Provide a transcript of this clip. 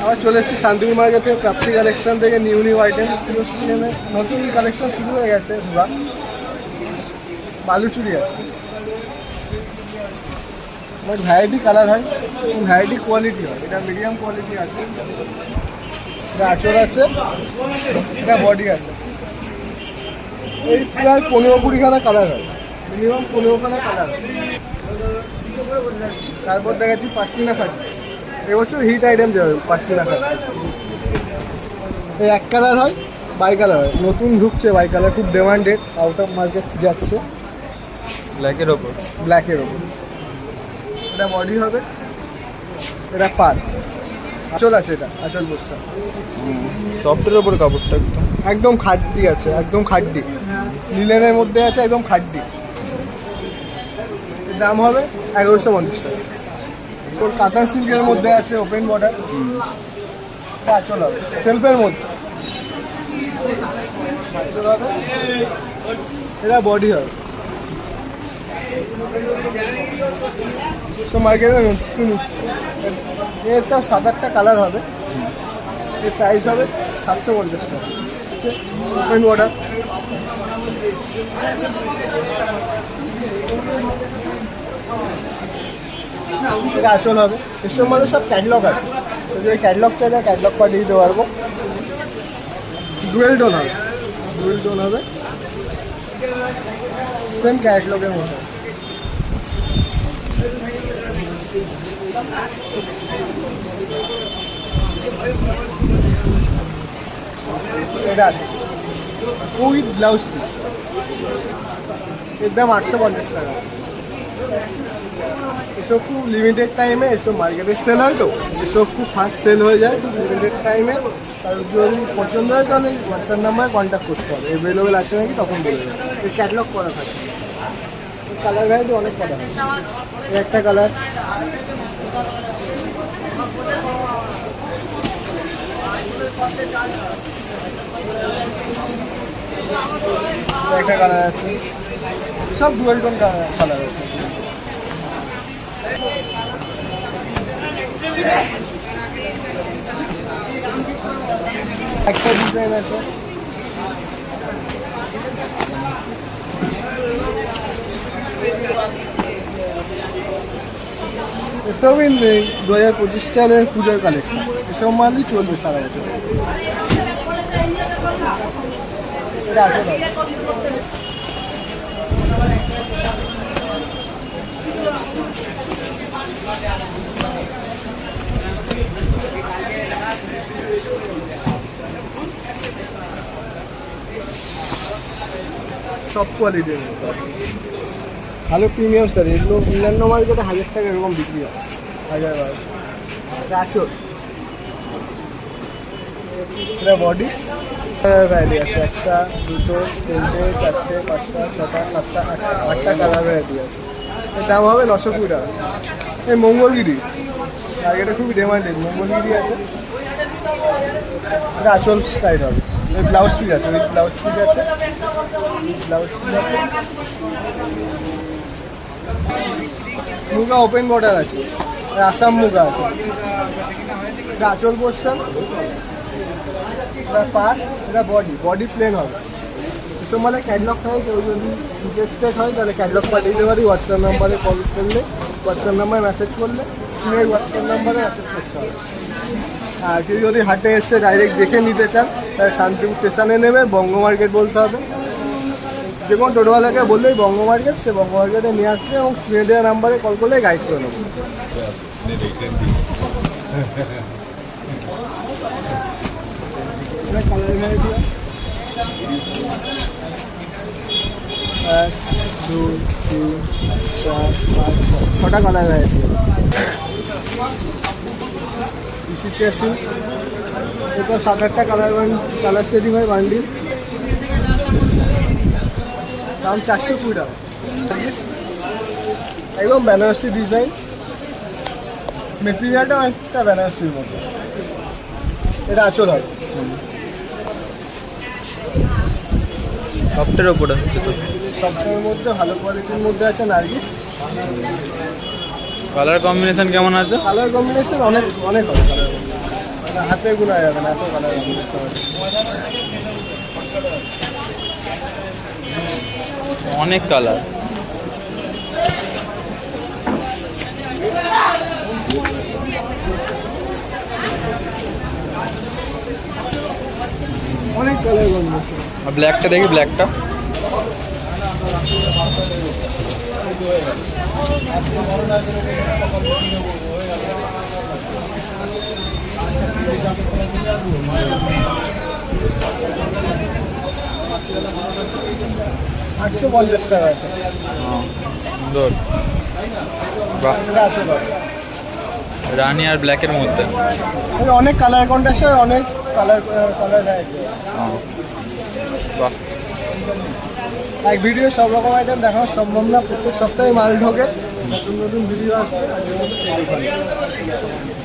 আবার চলে এসেছি শান্তিপুর মার্কেটে প্রাপ্তি কালেকশন থেকে নিউ আইটেম পুরো সিজনে নতুন কালেকশন শুরু হয়ে গেছে। পুরা বালুচুরি আছে, বাট ভ্যারাইটি কালার হয়, ভ্যারাইটি কোয়ালিটি হয়। এটা মিডিয়াম কোয়ালিটি আছে, এটা আঁচল আছে, এটা বডি আছে। এই প্রায় 15-20খানা কালার হয়, মিনিমাম 15খানা কালার হয়। তারপর দেখাচ্ছি পাশমিনা খাটি, এবছর হিট আইটেম যাবে পাশমিনা খাটি। এই এক কালার হয়, বাই কালার হয়, নতুন ঢুকছে বাই কালার, খুব ডিমান্ডেড, আউট অফ মার্কেট যাচ্ছে। ব্ল্যাকের ওপর এটা বডি হবে, এটা পার, আঁচল আছে, এটা আঁচল বস্তা সফটের ওপর কাপড়টা একদম খাড্ডি আছে, একদম খাড্ডি লিলেনের মধ্যে আছে, একদম খাড্ডি। এর দাম হবে 1150 টাকা। ওর কাতান সিল্কের মধ্যে আছে, ওপেন বর্ডার, আঁচল হবে সেলফের মধ্যে, আঁচল হবে, এটা বডি হবে। সব মার্কেটে নতুন উঠছে, এর তো 7-8টা কালার হবে। এর প্রাইস হবে 750 টাকা। ওপেন বর্ডার, এটা আঁচল হবে। এসব মানে সব ক্যাটলগ আছে, যদি ক্যাটলগ চাই তাহলে ক্যাটলগ পাঠিয়ে দিতে পারবো। ডুয়েল টোন হবে, সেম ক্যাটলগের মতো। এটা আছে উইথ ব্লাউজ পিস, এর দাম 850 টাকা। এসব খুব লিমিটেড টাইমে, এসব মার্কেটে সেল হয়, তো এসব খুব ফাস্ট সেল হয়ে যায়, খুব লিমিটেড টাইমে। আর যদি পছন্দ হয় তাহলে হোয়াটসঅ্যাপ নাম্বারে কন্ট্যাক্ট করতে হবে, অ্যাভেলেবেল আছে নাকি তখন বলে দেবে। এই ক্যাটলগ করা থাকে, কালার ভ্যারাইটি অনেক করা হয়। এই একটা কালার, একটা কালার আছে, সব ডুয়েল টোন কালার আছে। একটা ডিজাইন আছে, এসব 2025 সালের পুজোর কালেকশন, এসব মালই চলবে সারা বছর। এটা আছে সব কোয়ালিটির ভালো প্রিমিয়াম স্যার। এগুলো অন্যান্য মার্কেটে 1000 টাকা এরকম বিক্রি হয়, 1000-1200। আঁচল, এটা বডি ভ্যারাইটি আছে, 1টা 2টো 3টে 4টে 5টা 6টা 7টা 8টা কালার ভ্যারাইটি আছে। এর দাম হবে 920 টাকা। এই মঙ্গলগিরি মার্কেটে খুবই ডিমান্ডেড, মঙ্গলগিরি আছে, এটা আঁচল সাইড হবে। এই ব্লাউজ পিস আছে, ব্লাউজ পিস আছে, মুগা ওপেন বর্ডার আছে, আসাম মুগা আছে, এটা আঁচল পোর্শন, এটা পার, এটা বডি প্লেন হবে। এসব মানে ক্যাটলগ থাকে, কেউ যদি ইন্টারেস্টেড হয় তাহলে ক্যাটলগ পাঠিয়ে দিতে পারি। হোয়াটসঅ্যাপ নাম্বারে কল করলে, হোয়াটসঅ্যাপ নাম্বারে মেসেজ করলে, স্ক্রিনের হোয়াটসঅ্যাপ নাম্বারে মেসেজ করতে হবে। আর কেউ যদি হাটে এসে ডাইরেক্ট দেখে নিতে চান তাহলে শান্তিপুর স্টেশনে নেবে, বঙ্গ মার্কেট বলতে হবে। যে কোনো টোটোওয়ালাকে বললেই বঙ্গ মার্কেট, সে বঙ্গ মার্কেটে নিয়ে আসবে এবং স্ক্রিনে দেওয়া নাম্বারে কল করলে গাইড করে নেবো। কালার ভ্যারাইটি 1 2 3 4 5 6টা কালার ভ্যারাইটি। এটা 7-8টা কালার সেটিং হয় বান্ডিল, দাম 420 টাকা। একদম বেনারসি ডিজাইন, মেটেরিয়ালটা একটা বেনারসির মতো। এটা আঁচল হবে, সফটের ওপরে হচ্ছে তো, সফটের মধ্যে ভালো কোয়ালিটির মধ্যে আছে নার্গিস। কালার কম্বিনেশন কেমন আছে? কালার কম্বিনেশন অনেক হবে, কালার হাতে গোনা যাবে না, এত কালার বুঝতে পারছি। অনেক কালার। অনেক কালার কম্বিনেশন। আর ব্ল্যাকটা দেখি, ব্ল্যাকটা আটশো 50 টাকা আছে। সুন্দর। বাহ, এটা আছে বাবা। রানি আর ব্ল্যাকের মধ্যে। এর অনেক কালার কন্ট্রাস্ট, অনেক কালার ভ্যারাইটি। বাহ, এক ভিডিও সব রকম আইটেম দেখানো সম্ভব না, প্রত্যেক সপ্তাহে মাল ঢোকে, নতুন নতুন ভিডিও আসছে।